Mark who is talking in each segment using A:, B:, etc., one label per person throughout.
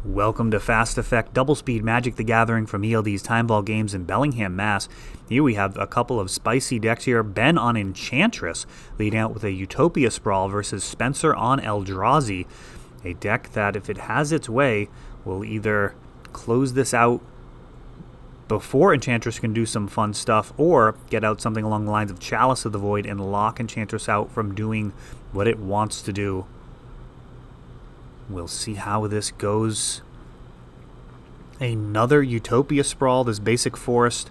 A: Welcome to Fast Effect Double Speed Magic the Gathering from ELD's Time Vault Games in Bellingham, Mass. Here we have a couple of spicy decks here. Ben on Enchantress, leading out with a Utopia Sprawl versus Spencer on Eldrazi. A deck that, if it has its way, will either close this out before Enchantress can do some fun stuff, or get out something along the lines of Chalice of the Void and lock Enchantress out from doing what it wants to do. We'll see how this goes. Another Utopia Sprawl, this basic forest,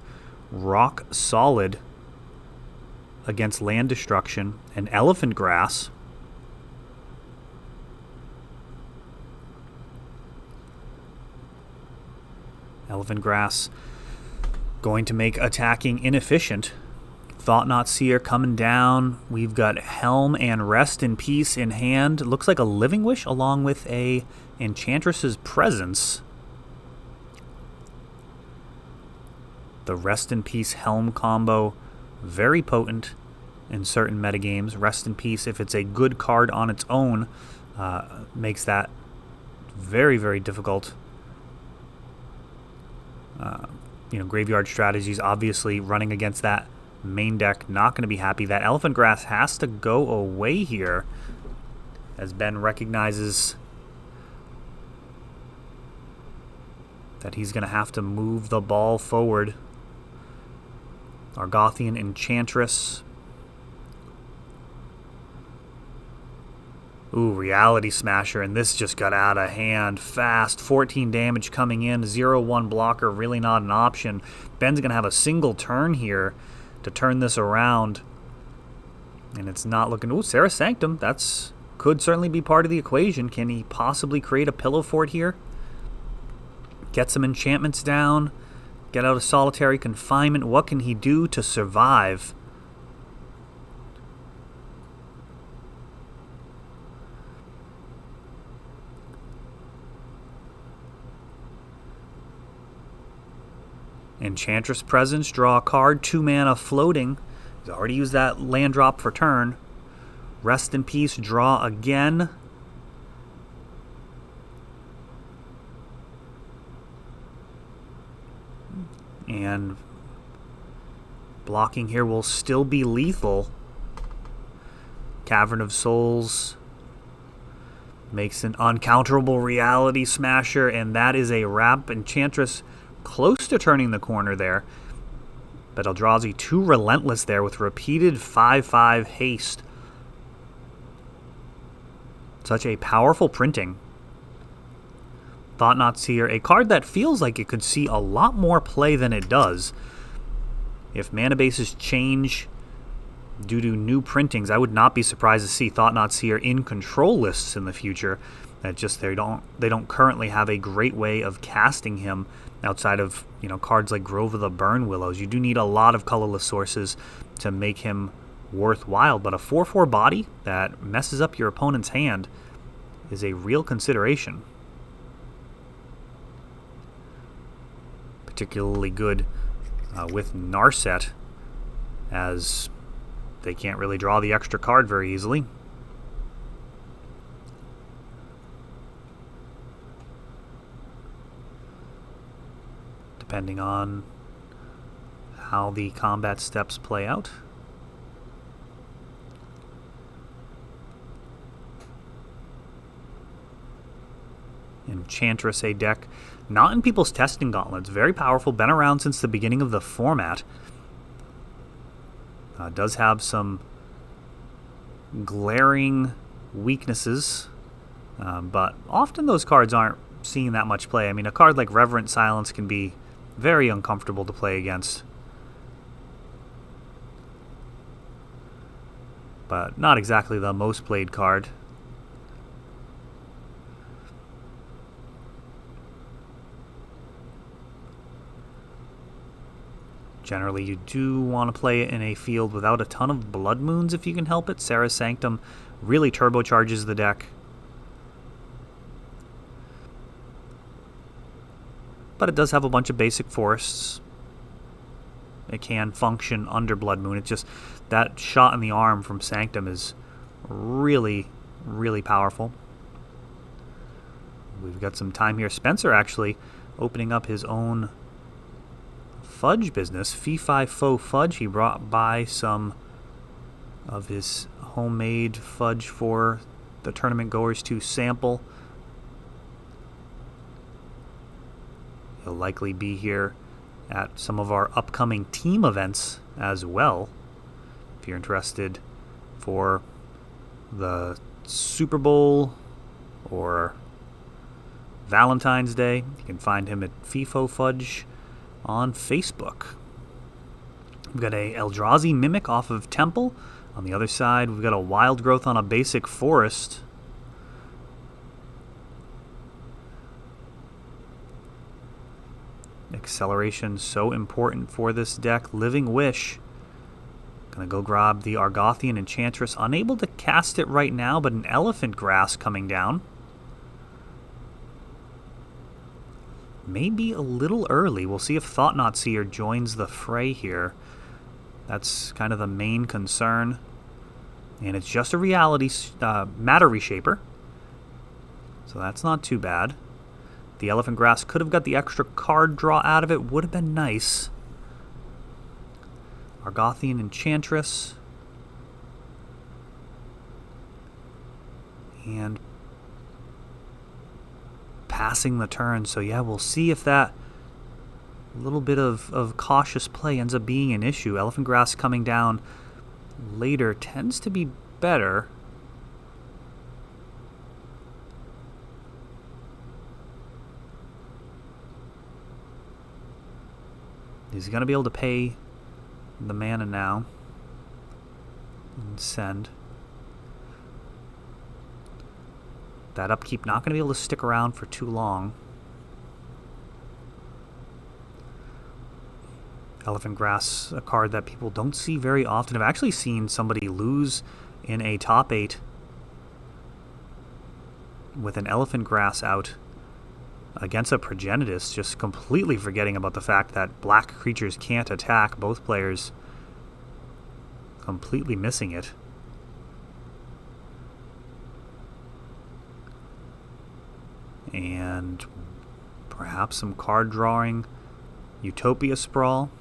A: rock solid against land destruction, and Elephant Grass. Elephant Grass going to make attacking inefficient. Thought-Knot Seer coming down. We've got Helm and Rest in Peace in hand. Looks like a Living Wish along with a Enchantress's Presence. The Rest in Peace Helm combo, very potent in certain metagames. Rest in Peace, if it's a good card on its own, makes that very, very difficult. Graveyard strategies obviously running against that main deck, not going to be happy. That Elephant Grass has to go away here as Ben recognizes that he's going to have to move the ball forward. Argothian Enchantress. Ooh, Reality Smasher, and this just got out of hand fast. 14 damage coming in, 0-1 blocker, really not an option. Ben's going to have a single turn here to turn this around, and it's not looking... Ooh, Serra's Sanctum, that's could certainly be part of the equation. Can he possibly create a pillow fort here? Get some enchantments down, get out of solitary confinement. What can he do to survive? Enchantress Presence, draw a card, 2 mana floating. He's already used that land drop for turn. Rest in Peace, draw again. And blocking here will still be lethal. Cavern of Souls makes an uncounterable Reality Smasher, and that is a wrap. Enchantress close to turning the corner there, but Eldrazi too relentless there with repeated 5/5 haste. Such a powerful printing. Thought-Knot Seer, a card that feels like it could see a lot more play than it does. If mana bases change due to new printings, I would not be surprised to see Thought-Knot Seer in control lists in the future. That just they don't currently have a great way of casting him outside of cards like Grove of the Burn Willows. You do need a lot of colorless sources to make him worthwhile, but a 4/4 body that messes up your opponent's hand is a real consideration. Particularly good with Narset, as they can't really draw the extra card very easily. Depending on how the combat steps play out. Enchantress, a deck not in people's testing gauntlets. Very powerful, been around since the beginning of the format. Does have some glaring weaknesses, but often those cards aren't seeing that much play. I mean, a card like Reverent Silence can be very uncomfortable to play against, but not exactly the most played card. Generally, you do want to play it in a field without a ton of Blood Moons if you can help it. Serra's Sanctum really turbocharges the deck. But it does have a bunch of basic forests. It can function under Blood Moon. It's just that shot in the arm from Sanctum is really, really powerful. We've got some time here. Spencer actually opening up his own fudge business. Fee-Fi Faux Fudge. He brought by some of his homemade fudge for the tournament goers to sample. He'll likely be here at some of our upcoming team events as well. If you're interested for the Super Bowl or Valentine's Day, you can find him at FIFO Fudge on Facebook. We've got a Eldrazi Mimic off of Temple. On the other side, we've got a Wild Growth on a basic Forest. Acceleration so important for this deck. Living Wish. Gonna go grab the Argothian Enchantress. Unable to cast it right now, but an Elephant Grass coming down. Maybe a little early. We'll see if Thought-Knot Seer joins the fray here. That's kind of the main concern. And it's just a reality matter reshaper. So that's not too bad. The Elephant Grass could have got the extra card draw out of it. Would have been nice. Argothian Enchantress. And passing the turn. So yeah, we'll see if that little bit of cautious play ends up being an issue. Elephant Grass coming down later tends to be better. He's going to be able to pay the mana now and send. That upkeep not going to be able to stick around for too long. Elephant Grass, a card that people don't see very often. I've actually seen somebody lose in a top 8 with an Elephant Grass out against a Progenitus, just completely forgetting about the fact that black creatures can't attack. Both players completely missing it. And perhaps some card drawing. Utopia Sprawl.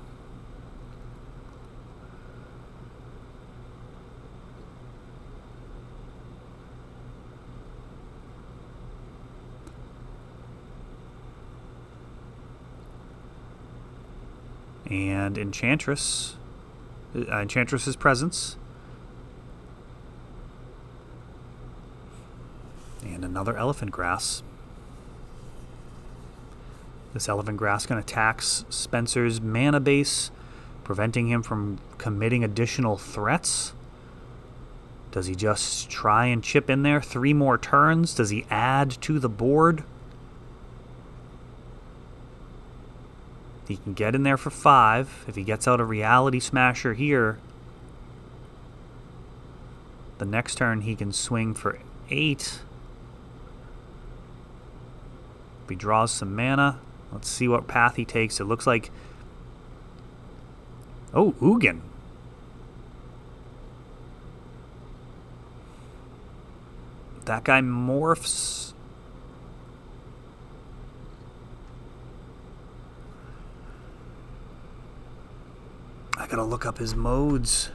A: And Enchantress. Enchantress's Presence. And another Elephant Grass. This Elephant Grass going to tax Spencer's mana base, preventing him from committing additional threats. Does he just try and chip in there 3 more turns? Does he add to the board? He can get in there for 5. If he gets out a Reality Smasher here, the next turn he can swing for 8. If he draws some mana, let's see what path he takes. It looks like... Oh, Ugin. That guy morphs... I gotta look up his modes.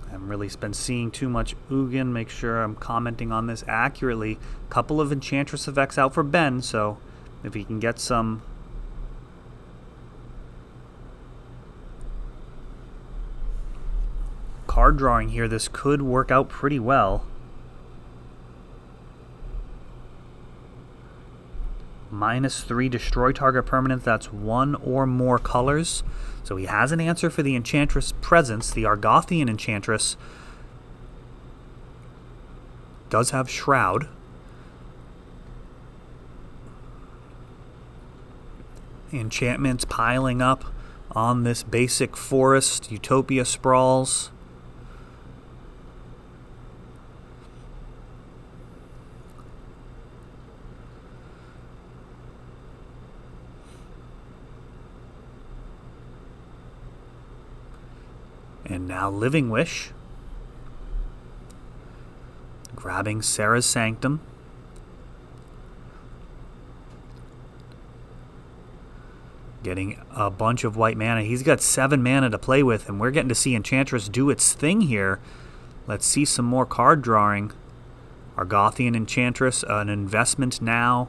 A: I haven't really been seeing too much Ugin. Make sure I'm commenting on this accurately. Couple of Enchantress effects out for Ben, so if he can get some card drawing here, this could work out pretty well. -3, destroy target permanent that's 1 or more colors. So he has an answer for the Enchantress Presence. The Argothian Enchantress does have Shroud. Enchantments piling up on this basic forest. Utopia Sprawls. And now Living Wish. Grabbing Sarah's Sanctum. Getting a bunch of white mana. He's got 7 mana to play with, and we're getting to see Enchantress do its thing here. Let's see some more card drawing. Argothian Enchantress, an investment now.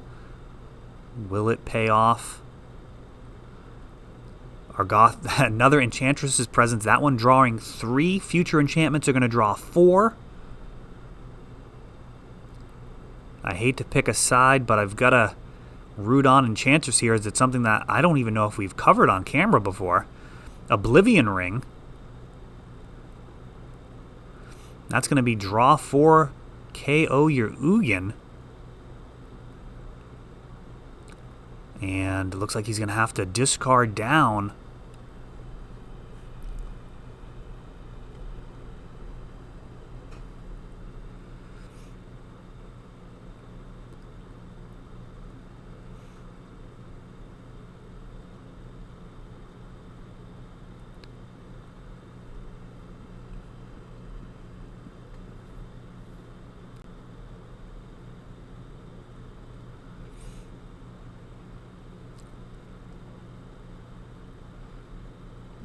A: Will it pay off? Another Enchantress's presence. That one drawing 3. Future enchantments are going to draw 4. I hate to pick a side, but I've got to root on Enchantress here. Is it something that I don't even know if we've covered on camera before? Oblivion Ring. That's going to be draw 4, KO your Ugin. And it looks like he's going to have to discard down.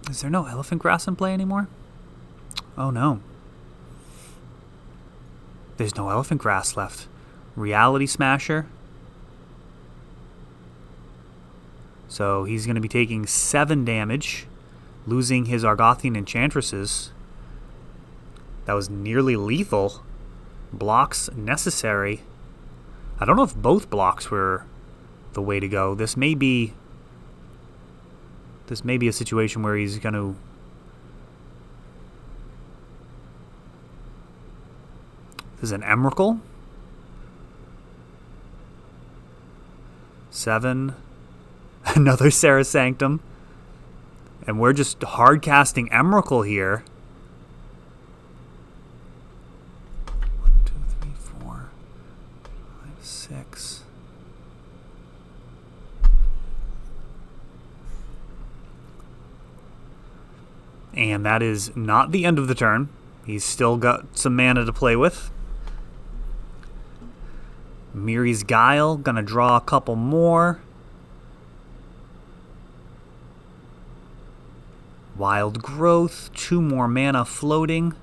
A: Is there no elephant grass in play anymore? Oh no. There's no elephant grass left. Reality Smasher. So he's going to be taking 7 damage, losing his Argothian Enchantresses. That was nearly lethal. Blocks necessary. I don't know if both blocks were the way to go. This may be a situation where he's going to... This is an Emrakul. 7. Another Serra Sanctum. And we're just hard casting Emrakul here. 1, 2, 3, 4, 5, 6. And that is not the end of the turn. He's still got some mana to play with. Miri's Guile, gonna draw a couple more. Wild Growth, 2 more mana floating.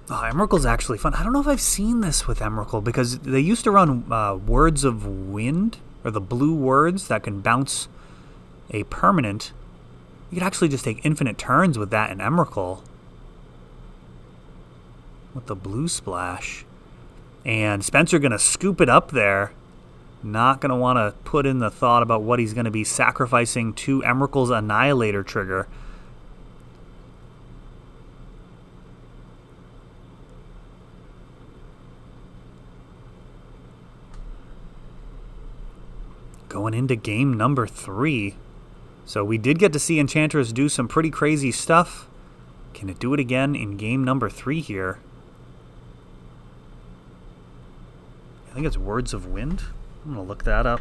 A: Oh, Emrakul's actually fun. I don't know if I've seen this with Emrakul, because they used to run Words of Wind, or the blue words that can bounce a permanent. You could actually just take infinite turns with that in Emrakul. With the blue splash. And Spencer going to scoop it up there. Not going to want to put in the thought about what he's going to be sacrificing to Emrakul's Annihilator trigger. Going into game number 3. So we did get to see Enchantress do some pretty crazy stuff. Can it do it again in game number 3 here? I think it's Words of Wind. I'm going to look that up.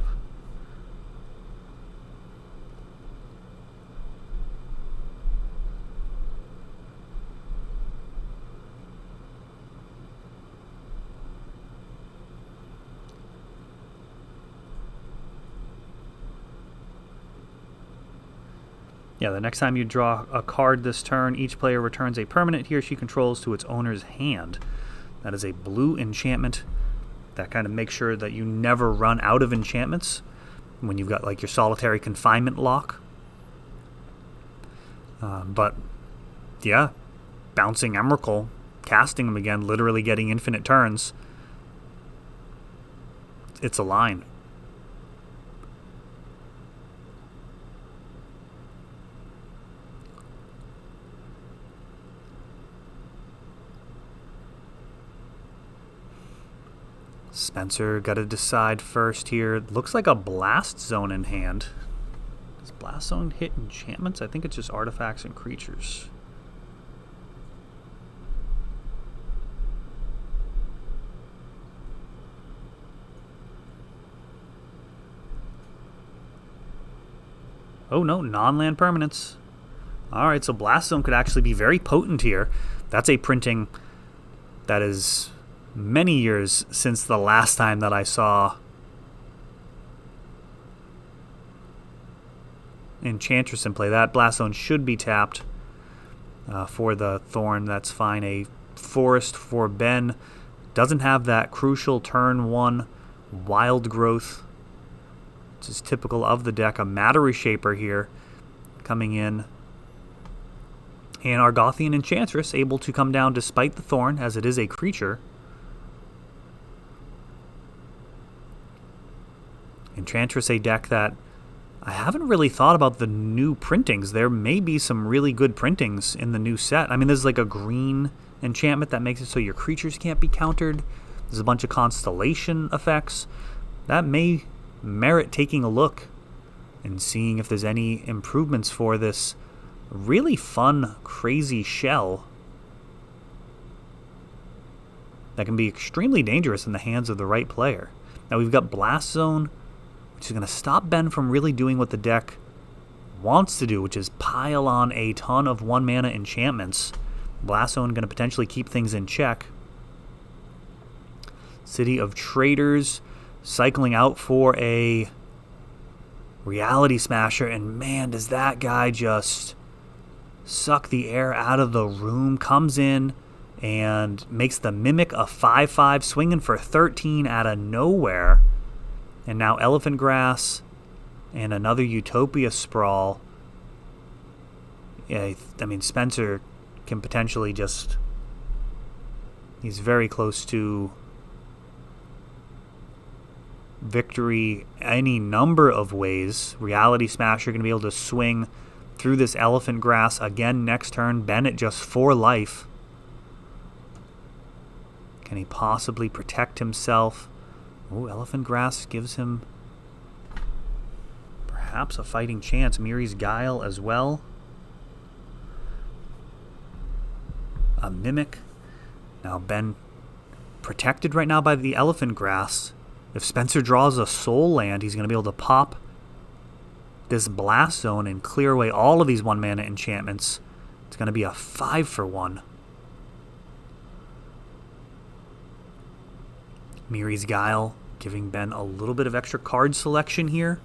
A: Yeah, the next time you draw a card this turn, each player returns a permanent he or she controls to its owner's hand. That is a blue enchantment that kind of makes sure that you never run out of enchantments when you've got like your solitary confinement lock. But yeah, bouncing Emrakul, casting him again, literally getting infinite turns. It's a line. Spencer got to decide first here. Looks like a Blast Zone in hand. Does Blast Zone hit enchantments? I think it's just artifacts and creatures. Oh no, non-land permanents. Alright, so Blast Zone could actually be very potent here. That's a printing That is many years since the last time that I saw Enchantress in play. That Blast Zone should be tapped for the Thorn. That's fine. A Forest for Ben. Doesn't have that crucial turn 1 Wild Growth, which is typical of the deck. A Matter Reshaper here coming in. And Argothian Enchantress able to come down despite the Thorn, as it is a creature. Enchantress, a deck that I haven't really thought about the new printings. There may be some really good printings in the new set. I mean, there's like a green enchantment that makes it so your creatures can't be countered. There's a bunch of constellation effects. That may merit taking a look and seeing if there's any improvements for this really fun, crazy shell that can be extremely dangerous in the hands of the right player. Now we've got Blast Zone, which is going to stop Ben from really doing what the deck wants to do, which is pile on a ton of 1-mana enchantments. Blast Zone going to potentially keep things in check. City of Traders cycling out for a Reality Smasher, and man, does that guy just suck the air out of the room. Comes in and makes the Mimic a 5/5, swinging for 13 out of nowhere. And now Elephant Grass and another Utopia Sprawl. Yeah, I mean, Spencer can potentially just... He's very close to victory any number of ways. Reality Smasher going to be able to swing through this Elephant Grass again next turn. Bennett just 4 life. Can he possibly protect himself? Oh, Elephant Grass gives him perhaps a fighting chance. Miri's Guile as well. A Mimic. Now Ben protected right now by the Elephant Grass. If Spencer draws a Soul Land, he's going to be able to pop this Blast Zone and clear away all of these 1-mana enchantments. It's going to be a 5-for-1. Miri's Guile giving Ben a little bit of extra card selection here.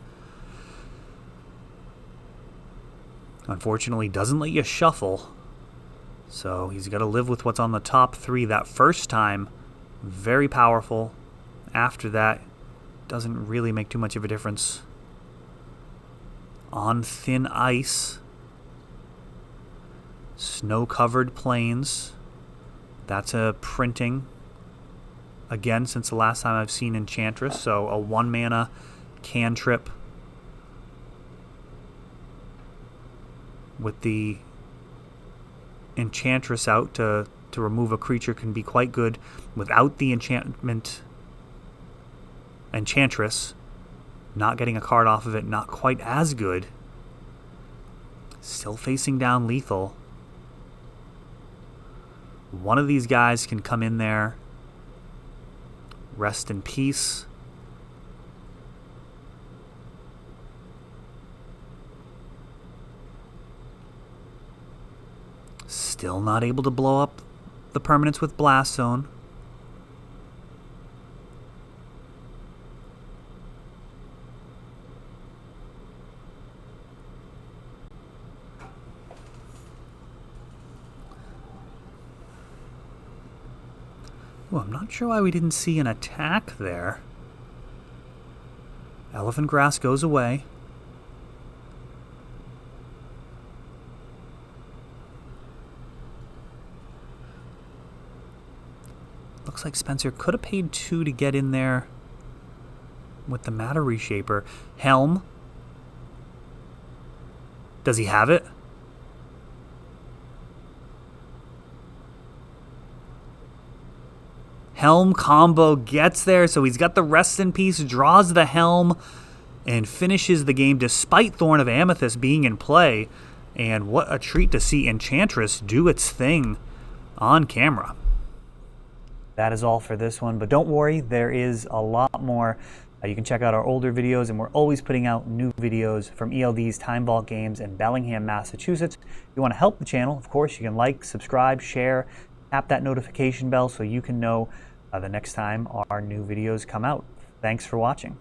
A: Unfortunately, doesn't let you shuffle. So he's got to live with what's on the top 3 that first time. Very powerful. After that, doesn't really make too much of a difference. On Thin Ice. Snow-covered plains. That's a printing. Again, since the last time I've seen Enchantress. So a 1-mana cantrip with the Enchantress out to remove a creature can be quite good. Without the enchantment Enchantress, not getting a card off of it, not quite as good. Still facing down lethal. One of these guys can come in there. Rest in peace. Still not able to blow up the permanents with Blast Zone. Well, I'm not sure why we didn't see an attack there. Elephant Grass goes away. Looks like Spencer could have paid 2 to get in there with the Matter Reshaper. Helm. Does he have it? Helm combo gets there, so he's got the Rest in Peace, draws the Helm, and finishes the game despite Thorn of Amethyst being in play. And what a treat to see Enchantress do its thing on camera. That is all for this one, but don't worry, there is a lot more. You can check out our older videos, and we're always putting out new videos from ELD's Time Vault Games in Bellingham, Massachusetts. If you want to help the channel, of course, you can like, subscribe, share, tap that notification bell so you can know the next time our new videos come out. Thanks for watching.